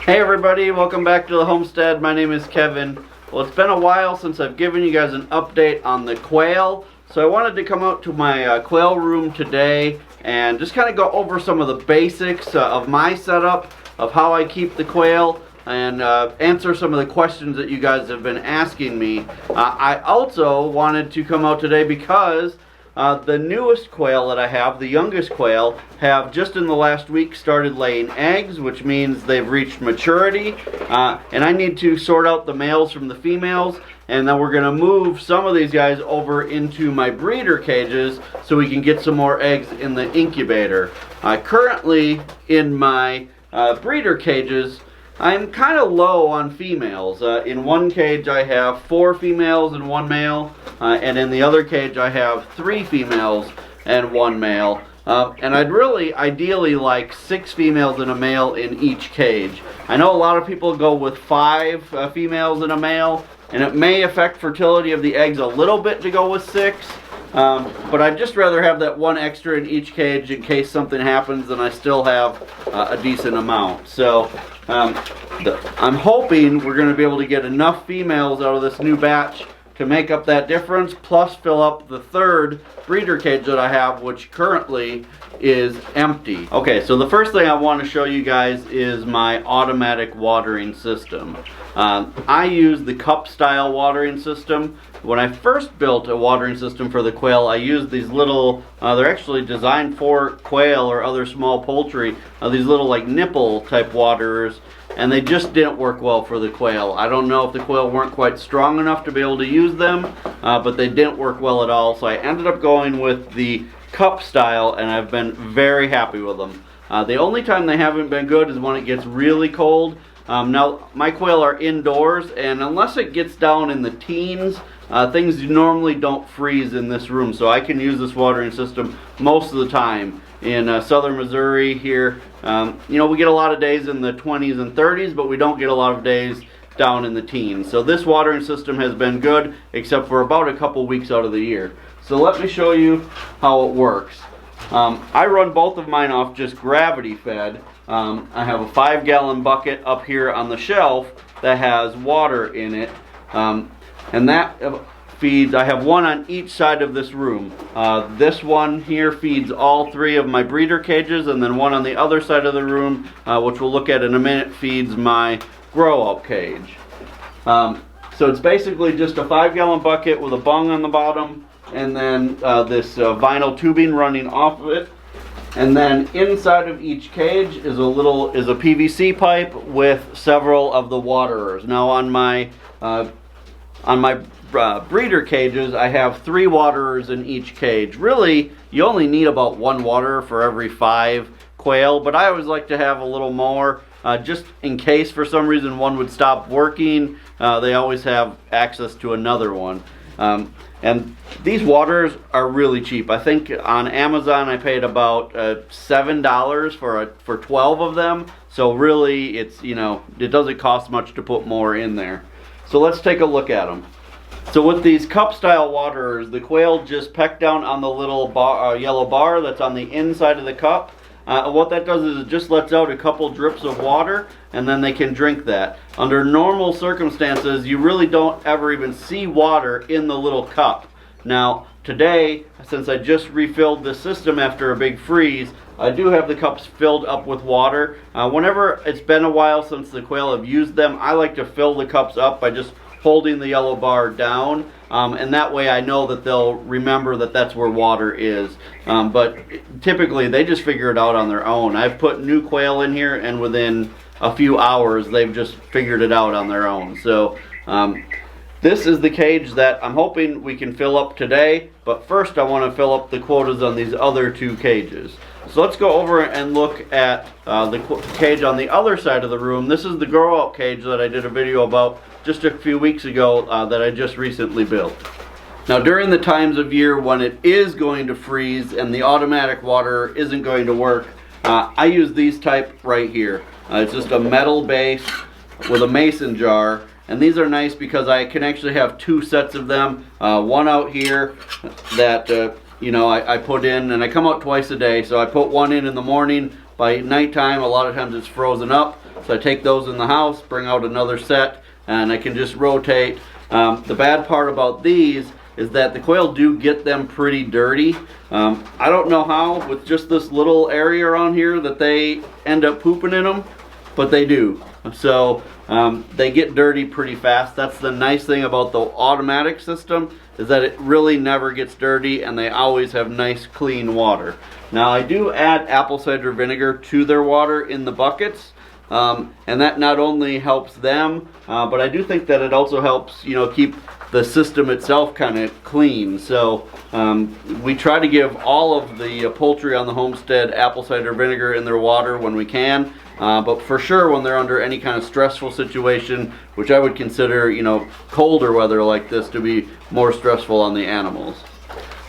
Hey everybody, welcome back to the homestead. My name is Kevin. Well, it's been a while since I've given you guys an update on the quail, so I wanted to come out to my quail room today and just kind of go over some of the basics of my setup, of how I keep the quail, and answer some of the questions that you guys have been asking me. I also wanted to come out today because the newest quail that I have, the youngest quail, have just in the last week started laying eggs, which means they've reached maturity, and I need to sort out the males from the females, and then we're going to move some of these guys over into my breeder cages so we can get some more eggs in the incubator. Currently in my breeder cages, I'm kind of low on females. In one cage I have 4 females and 1 male, and in the other cage I have 3 females and 1 male. And I'd really ideally like 6 females and a male in each cage. I know a lot of people go with 5 females and a male, and it may affect fertility of the eggs a little bit to go with 6. But I'd just rather have that 1 extra in each cage in case something happens and I still have a decent amount. So I'm hoping we're going to be able to get enough females out of this new batch to make up that difference, plus fill up the 3rd breeder cage that I have, which currently is empty. Okay, so the first thing I want to show you guys is my automatic watering system. I use the cup style watering system. When I first built a watering system for the quail, I used these little, they're actually designed for quail or other small poultry, these little like nipple type waterers, and they just didn't work well for the quail. I don't know if the quail weren't quite strong enough to be able to use them, but they didn't work well at all, so I ended up going with the cup style, and I've been very happy with them. The only time they haven't been good is when it gets really cold. Now, my quail are indoors, and unless it gets down in the teens, things normally don't freeze in this room, so I can use this watering system most of the time. In southern Missouri here, you know, we get a lot of days in the 20s and 30s, but we don't get a lot of days down in the teens. So this watering system has been good, except for about a couple weeks out of the year. So let me show you how it works. I run both of mine off just gravity fed. I have a 5-gallon bucket up here on the shelf that has water in it, and that feeds, I have one on each side of this room. This one here feeds all 3 of my breeder cages, and then one on the other side of the room, which we'll look at in a minute, feeds my grow out cage. So it's basically just a 5-gallon bucket with a bung on the bottom, and then this vinyl tubing running off of it. And then inside of each cage is a PVC pipe with several of the waterers. Now on my breeder cages, I have 3 waterers in each cage. Really, you only need about 1 waterer for every 5 quail, but I always like to have a little more, just in case for some reason one would stop working. They always have access to another one. And these waters are really cheap. I think on Amazon I paid about $7 for 12 of them. So really, it's, you know, it doesn't cost much to put more in there. So let's take a look at them. So with these cup style waterers, the quail just peck down on the little yellow bar that's on the inside of the cup. What that does is it just lets out a couple drips of water, and then they can drink that. Under normal circumstances, you really don't ever even see water in the little cup. Now, today, since I just refilled the system after a big freeze, I do have the cups filled up with water. Whenever it's been a while since the quail have used them, I like to fill the cups up by just holding the yellow bar down, and that way I know that they'll remember that that's where water is. But typically they just figure it out on their own. I've put new quail in here, and within a few hours they've just figured it out on their own. So this is the cage that I'm hoping we can fill up today, but first I want to fill up the quotas on these other 2 cages. So let's go over and look at the cage on the other side of the room. This is the grow out cage that I did a video about just a few weeks ago that I just recently built. Now during the times of year when it is going to freeze and the automatic water isn't going to work, I use these type right here. It's just a metal base with a mason jar, and these are nice because I can actually have 2 sets of them. One out here that you know, I put in, and I come out twice a day, so I put one in the morning, by nighttime, a lot of times it's frozen up. So I take those in the house, bring out another set, and I can just rotate. The bad part about these is that the quail do get them pretty dirty. I don't know how, with just this little area around here, that they end up pooping in them, but they do. So they get dirty pretty fast. That's the nice thing about the automatic system, is that it really never gets dirty and they always have nice clean water. Now I do add apple cider vinegar to their water in the buckets. And that not only helps them, but I do think that it also helps, you know, keep the system itself kind of clean. So we try to give all of the poultry on the homestead apple cider vinegar in their water when we can. But for sure, when they're under any kind of stressful situation, which I would consider, you know, colder weather like this to be more stressful on the animals.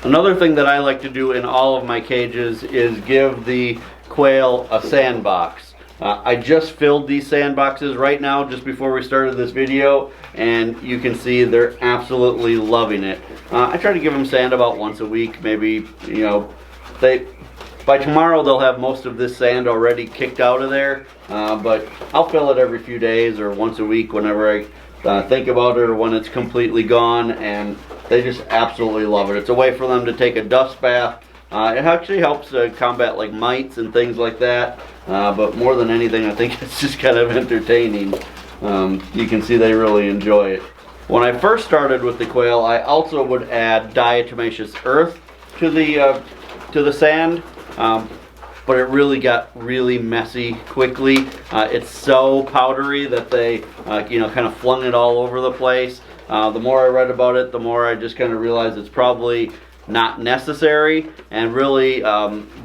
Another thing that I like to do in all of my cages is give the quail a sandbox. I just filled these sandboxes right now, just before we started this video, and you can see they're absolutely loving it. I try to give them sand about once a week, maybe, you know, by tomorrow they'll have most of this sand already kicked out of there, but I'll fill it every few days or once a week whenever I think about it or when it's completely gone, and they just absolutely love it. It's a way for them to take a dust bath. It actually helps combat like mites and things like that, but more than anything I think it's just kind of entertaining. You can see they really enjoy it. When I first started with the quail, I also would add diatomaceous earth to the sand, but it really got really messy quickly. It's so powdery that they you know, kind of flung it all over the place. The more I read about it, the more I just kind of realized it's probably not necessary, and really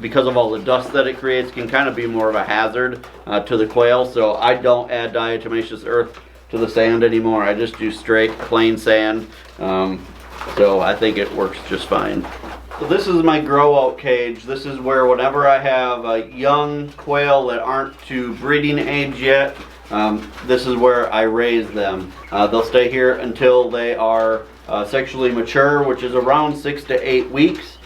because of all the dust that it creates, can kind of be more of a hazard to the quail. So I don't add diatomaceous earth to the sand anymore. I just do straight plain sand. So I think it works just fine. So this is my grow out cage. This is where whenever I have young quail that aren't to breeding age yet, this is where I raise them. They'll stay here until they are sexually mature, which is around 6 to 8 weeks.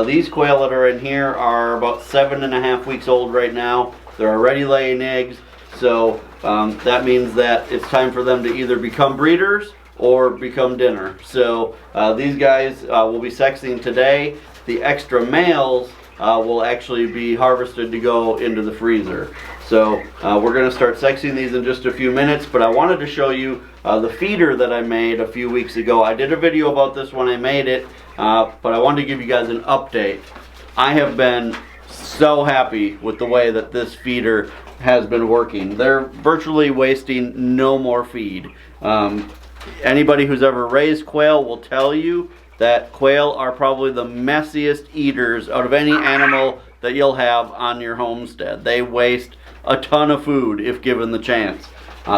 These quail that are in here are about 7.5 weeks old right now. They're already laying eggs, so that means that it's time for them to either become breeders or become dinner. So these guys will be sexing today. The extra males will actually be harvested to go into the freezer. So we're going to start sexing these in just a few minutes, but I wanted to show you the feeder that I made a few weeks ago. I did a video about this when I made it, but I wanted to give you guys an update. I have been so happy with the way that this feeder has been working. They're virtually wasting no more feed. Anybody who's ever raised quail will tell you that quail are probably the messiest eaters out of any animal that you'll have on your homestead. They waste a ton of food if given the chance.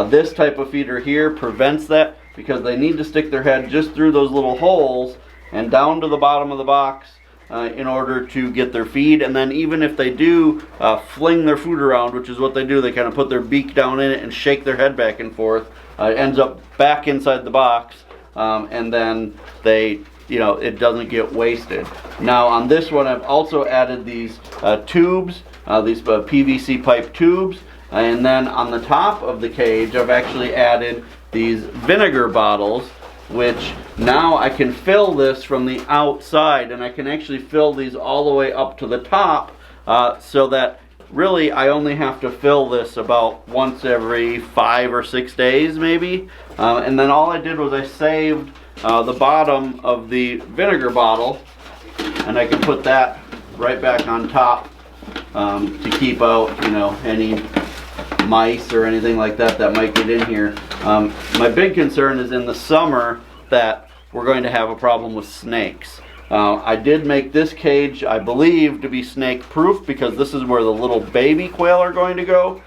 This type of feeder here prevents that, because they need to stick their head just through those little holes and down to the bottom of the box in order to get their feed. And then even if they do fling their food around, which is what they do, they kind of put their beak down in it and shake their head back and forth, it ends up back inside the box, and then they, you know, it doesn't get wasted. Now on this one I've also added these tubes, these PVC pipe tubes, and then on the top of the cage I've actually added these vinegar bottles, which now I can fill this from the outside, and I can actually fill these all the way up to the top, so that really I only have to fill this about once every 5 or 6 days maybe. And then all I did was I saved the bottom of the vinegar bottle, and I can put that right back on top to keep out, you know, any mice or anything like that that might get in here. My big concern is in the summer that we're going to have a problem with snakes. I did make this cage, I believe, to be snake proof, because this is where the little baby quail are going to go.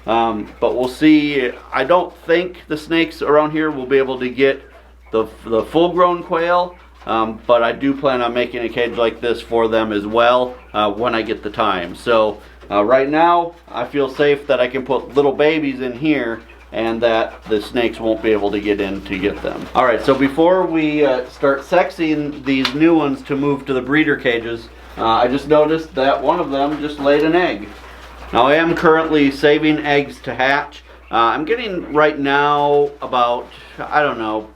But we'll see. I don't think the snakes around here will be able to get the full-grown quail, but I do plan on making a cage like this for them as well when I get the time. So right now I feel safe that I can put little babies in here and that the snakes won't be able to get in to get them. Alright, so before we start sexing these new ones to move to the breeder cages, I just noticed that one of them just laid an egg. Now I am currently saving eggs to hatch. I'm getting right now about, I don't know,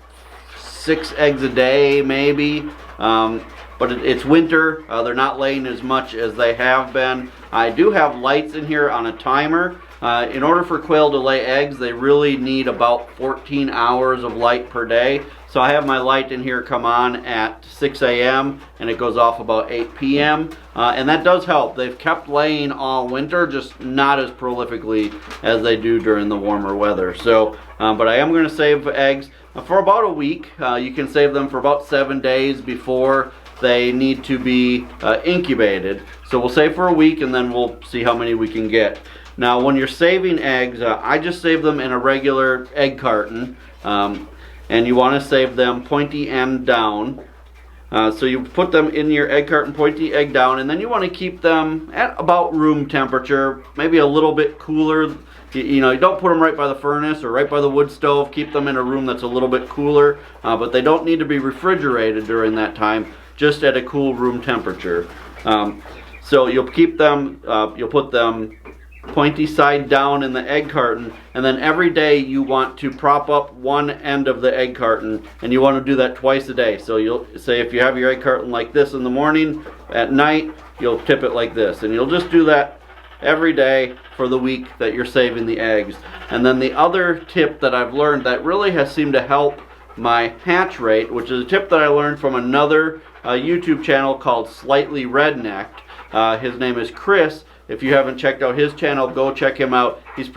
6 eggs a day maybe. But it's winter. They're not laying as much as they have been. I do have lights in here on a timer. In order for quail to lay eggs, they really need about 14 hours of light per day. So I have my light in here come on at 6 a.m. and it goes off about 8 p.m. And that does help. They've kept laying all winter, just not as prolifically as they do during the warmer weather. So, but I am going to save eggs for about a week. You can save them for about 7 days before they need to be incubated. So we'll save for a week and then we'll see how many we can get. Now when you're saving eggs, I just save them in a regular egg carton. And you want to save them pointy end down. So you put them in your egg carton pointy egg down, and then you want to keep them at about room temperature, maybe a little bit cooler. You know, you don't put them right by the furnace or right by the wood stove. Keep them in a room that's a little bit cooler, but they don't need to be refrigerated during that time, just at a cool room temperature. So you'll keep them, you'll put them pointy side down in the egg carton, and then every day you want to prop up one end of the egg carton, and you want to do that twice a day. So you'll say if you have your egg carton like this in the morning, at night you'll tip it like this, and you'll just do that every day for the week that you're saving the eggs. And then the other tip that I've learned that really has seemed to help my hatch rate, which is a tip that I learned from another YouTube channel called Slightly Rednecked. His name is Chris. If you haven't checked out his channel, go check him out. He's he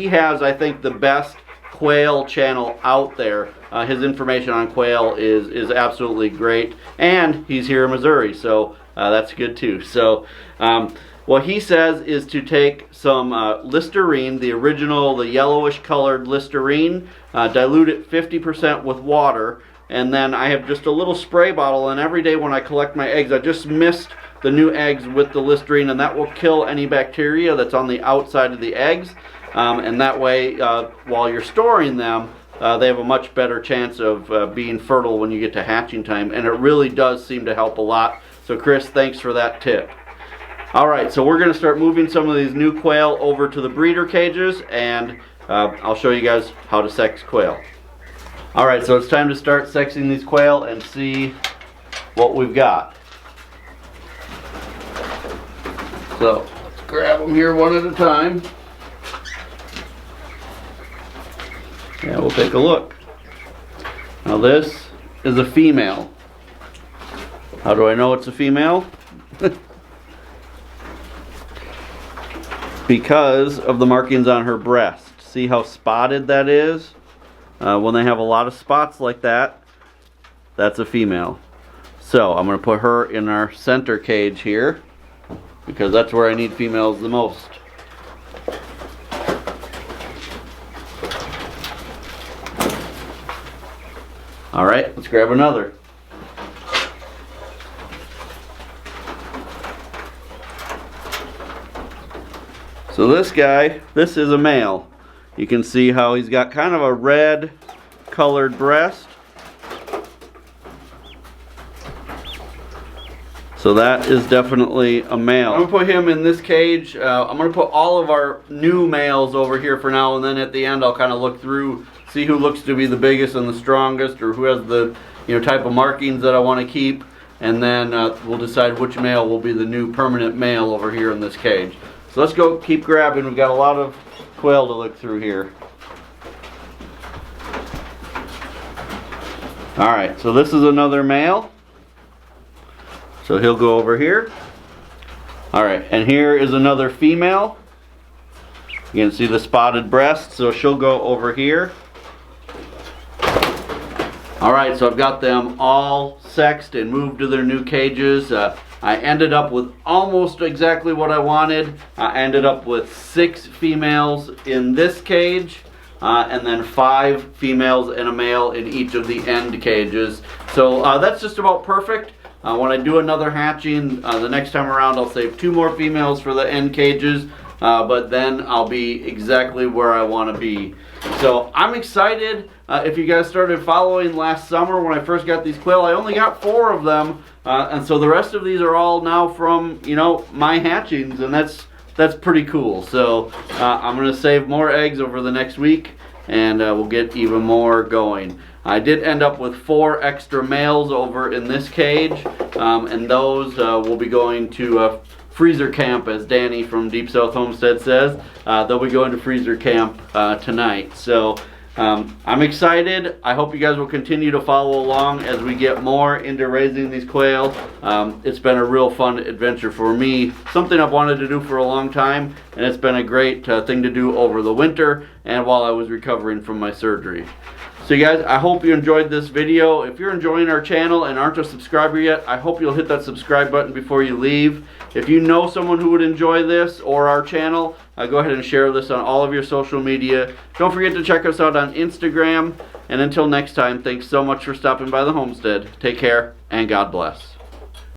has, I think, the best quail channel out there. His information on quail is absolutely great, and he's here in Missouri, so that's good too. So what he says is to take some Listerine, the original, the yellowish colored Listerine, dilute it 50% with water, and then I have just a little spray bottle, and every day when I collect my eggs, I just mist the new eggs with the Listerine, and that will kill any bacteria that's on the outside of the eggs. And that way, while you're storing them, they have a much better chance of being fertile when you get to hatching time, and it really does seem to help a lot. So Chris, thanks for that tip. Alright, so we're going to start moving some of these new quail over to the breeder cages, and I'll show you guys how to sex quail. Alright, so it's time to start sexing these quail and see what we've got. So let's grab them here one at a time. Yeah, we'll take a look. Now this is a female. How do I know it's a female? Because of the markings on her breast. See how spotted that is? When they have a lot of spots like that, that's a female. So I'm going to put her in our center cage here, because that's where I need females the most. Alright, let's grab another. So this guy, this is a male. You can see how he's got kind of a red colored breast. So that is definitely a male. I'm going to put him in this cage. I'm going to put all of our new males over here for now, and then at the end I'll kind of look through, see who looks to be the biggest and the strongest, or who has the type of markings that I want to keep, and then we'll decide which male will be the new permanent male over here in this cage. So let's go keep grabbing. We've got a lot of quail to look through here. Alright, so this is another male. So he'll go over here. Alright, and here is another female. You can see the spotted breast, so she'll go over here. Alright, so I've got them all sexed and moved to their new cages. I ended up with almost exactly what I wanted. I ended up with 6 females in this cage, and then 5 females and a male in each of the end cages. So that's just about perfect. When I do another hatching, the next time around I'll save 2 more females for the end cages, but then I'll be exactly where I want to be. So I'm excited. If you guys started following last summer when I first got these quail, I only got 4 of them, and so the rest of these are all now from, you know, my hatchings, and that's pretty cool. So I'm gonna save more eggs over the next week, and we'll get even more going. I did end up with 4 extra males over in this cage, and those will be going to freezer camp, as Danny from Deep South Homestead says. They'll be going to freezer camp tonight. So I'm excited. I hope you guys will continue to follow along as we get more into raising these quail. It's been a real fun adventure for me, something I've wanted to do for a long time, and it's been a great thing to do over the winter and while I was recovering from my surgery. So you guys, I hope you enjoyed this video. If you're enjoying our channel and aren't a subscriber yet, I hope you'll hit that subscribe button before you leave. If you know someone who would enjoy this or our channel, go ahead and share this on all of your social media. Don't forget to check us out on Instagram. And until next time, thanks so much for stopping by the homestead. Take care and God bless.